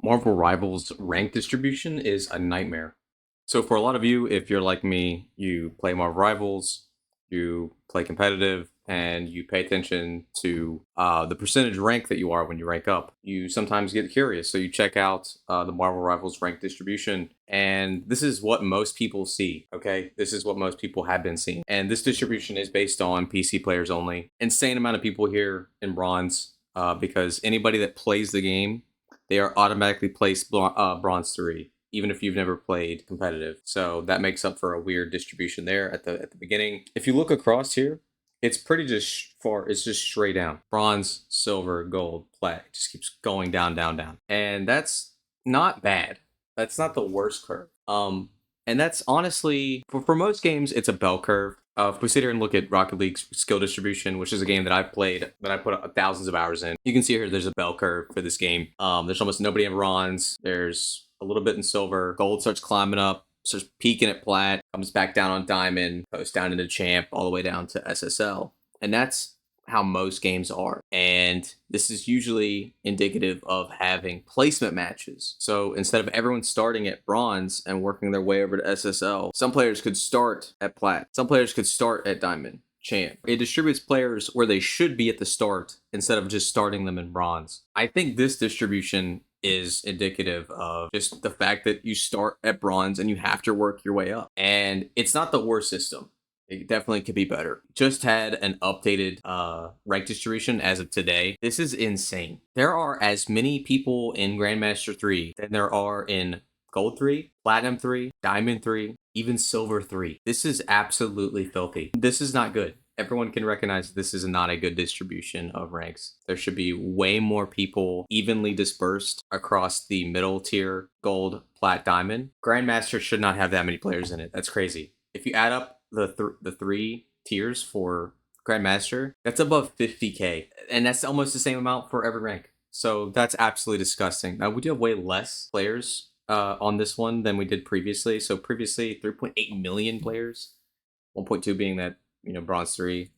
Marvel Rivals rank distribution is a nightmare. So for a lot of you, if you're like me, you play Marvel Rivals, you play competitive, and you pay attention to the percentage rank that you are when you rank up. You sometimes get curious, so you check out the Marvel Rivals rank distribution, and this is what most people see. Okay, this is what most people have been seeing, and this distribution is based on PC players only. Insane amount of people here in bronze, because anybody that plays the game, they are automatically placed bronze 3, even if you've never played competitive. So that makes up for a weird distribution there at the beginning. If you look across here, it's pretty just far. It's just straight down: bronze, silver, gold, plat. It just keeps going down, down, down, and that's not bad. That's not the worst curve. And that's honestly for most games, it's a bell curve. If we sit here and look at Rocket League's skill distribution, which is a game that I've played, that I put thousands of hours in, you can see here there's a bell curve for this game. There's almost nobody in bronze. There's a little bit in silver. Gold starts climbing up, starts peaking at plat, comes back down on diamond, goes down into champ, all the way down to SSL. And that's how most games are. And this is usually indicative of having placement matches. So instead of everyone starting at bronze and working their way over to SSL, some players could start at plat. Some players could start at diamond, champ. It distributes players where they should be at the start instead of just starting them in bronze. I think this distribution is indicative of just the fact that you start at bronze and you have to work your way up. And it's not the worst system. It definitely could be better. Just had an updated rank distribution as of today. This is insane. There are as many people in Grandmaster 3 than there are in Gold 3, Platinum 3, Diamond 3, even Silver 3. This is absolutely filthy. This is not good. Everyone can recognize this is not a good distribution of ranks. There should be way more people evenly dispersed across the middle tier, gold, plat, diamond. Grandmaster should not have that many players in it. That's crazy. If you add up the three tiers for Grandmaster, that's above 50K. And that's almost the same amount for every rank. So that's absolutely disgusting. Now, we do have way less players on this one than we did previously. So previously, 3.8 million players, 1.2 being that, bronze 3.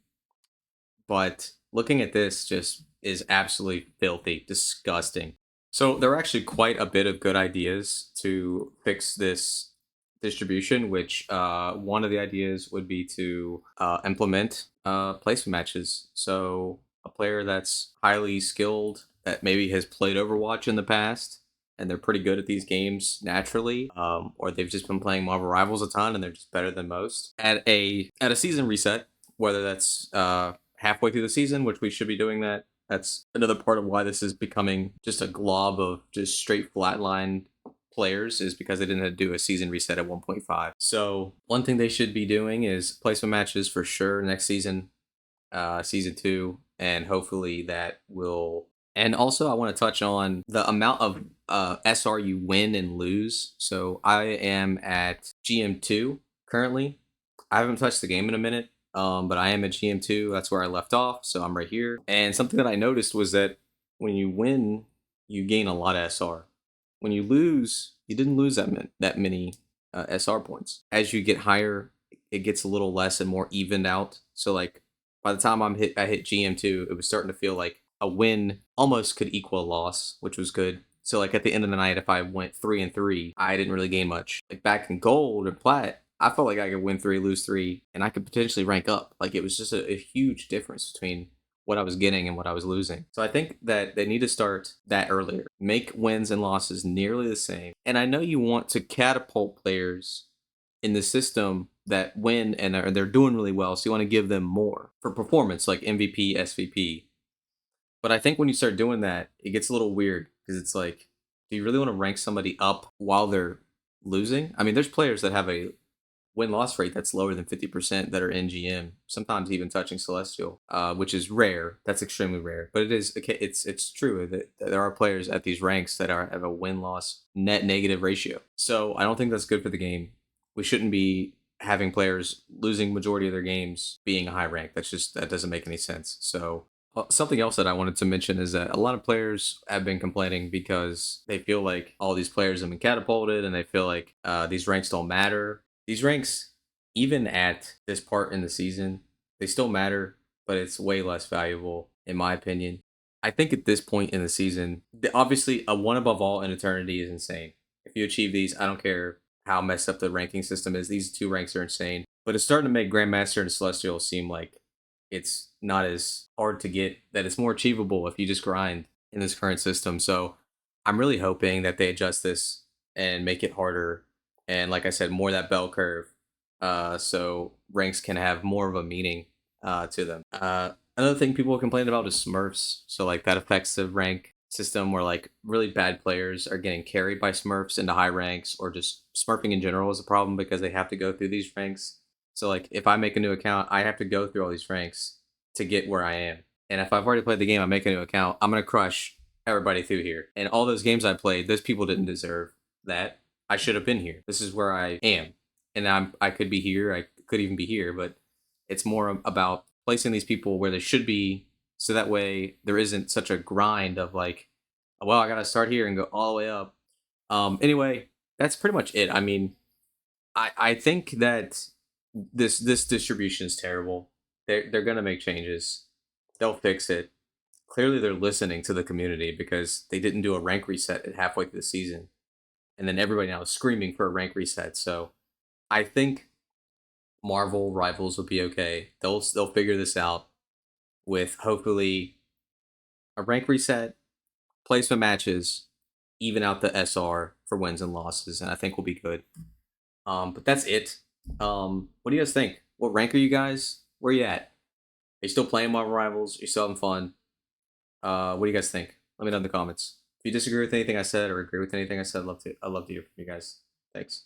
But looking at this just is absolutely filthy, disgusting. So there are actually quite a bit of good ideas to fix this distribution, which one of the ideas would be to implement placement matches. So a player that's highly skilled, that maybe has played Overwatch in the past, and they're pretty good at these games naturally, or they've just been playing Marvel Rivals a ton and they're just better than most. At a season reset, whether that's halfway through the season, which we should be doing that. That's another part of why this is becoming just a glob of just straight flatline players, is because they didn't do a season reset at 1.5. So one thing they should be doing is placement matches for sure next season, season 2, and hopefully that will. And also I want to touch on the amount of SR you win and lose. So I am at GM2 currently. I haven't touched the game in a minute, but I am at GM2. That's where I left off, so I'm right here. And something that I noticed was that when you win, you gain a lot of SR. When you lose, you didn't lose that many SR points. As you get higher, it gets a little less and more evened out. So like by the time I hit GM2, it was starting to feel like a win almost could equal a loss, which was good. So like at the end of the night, if I went 3-3, I didn't really gain much. Like back in gold or plat, I felt like I could win 3, lose 3, and I could potentially rank up. Like it was just a huge difference between what I was getting and what I was losing. So I think that they need to start that earlier. Make wins and losses nearly the same. And I know you want to catapult players in the system that win and they're doing really well, so you want to give them more for performance, like MVP, SVP. But I think when you start doing that, it gets a little weird because it's like, do you really want to rank somebody up while they're losing? I mean, there's players that have a win-loss rate that's lower than 50% that are in GM, sometimes even touching Celestial, which is rare. That's extremely rare. But it's true that there are players at these ranks that have a win-loss net negative ratio. So I don't think that's good for the game. We shouldn't be having players losing majority of their games being a high rank. That doesn't make any sense. So something else that I wanted to mention is that a lot of players have been complaining because they feel like all these players have been catapulted and they feel like these ranks don't matter. These ranks, even at this part in the season, they still matter, but it's way less valuable, in my opinion. I think at this point in the season, obviously a one above all in eternity is insane. If you achieve these, I don't care how messed up the ranking system is. These two ranks are insane. But it's starting to make Grandmaster and Celestial seem like it's not as hard to get, that it's more achievable if you just grind in this current system. So I'm really hoping that they adjust this and make it harder. And like I said, more that bell curve. So ranks can have more of a meaning to them. Another thing people complain about is Smurfs. So like that affects the rank system where like really bad players are getting carried by Smurfs into high ranks, or just Smurfing in general is a problem because they have to go through these ranks. So like if I make a new account, I have to go through all these ranks to get where I am. And if I've already played the game, I make a new account, I'm gonna crush everybody through here. And all those games I played, those people didn't deserve that. I should have been here. This is where I am. And I could be here, I could even be here, but it's more about placing these people where they should be, so that way there isn't such a grind of like, well, I gotta start here and go all the way up. Anyway, that's pretty much it. I mean, I think that this distribution is terrible. They're gonna make changes. They'll fix it. Clearly, they're listening to the community because they didn't do a rank reset at halfway through the season, and then everybody now is screaming for a rank reset. So I think Marvel Rivals will be okay. They'll figure this out with hopefully a rank reset, placement matches, even out the SR for wins and losses, and I think we'll be good. But that's it. What do you guys think? What rank are you guys? Where you at? Are you still playing Marvel Rivals? Are you still having fun? What do you guys think? Let me know in the comments. If you disagree with anything I said or agree with anything I said, I'd love to hear from you guys. Thanks.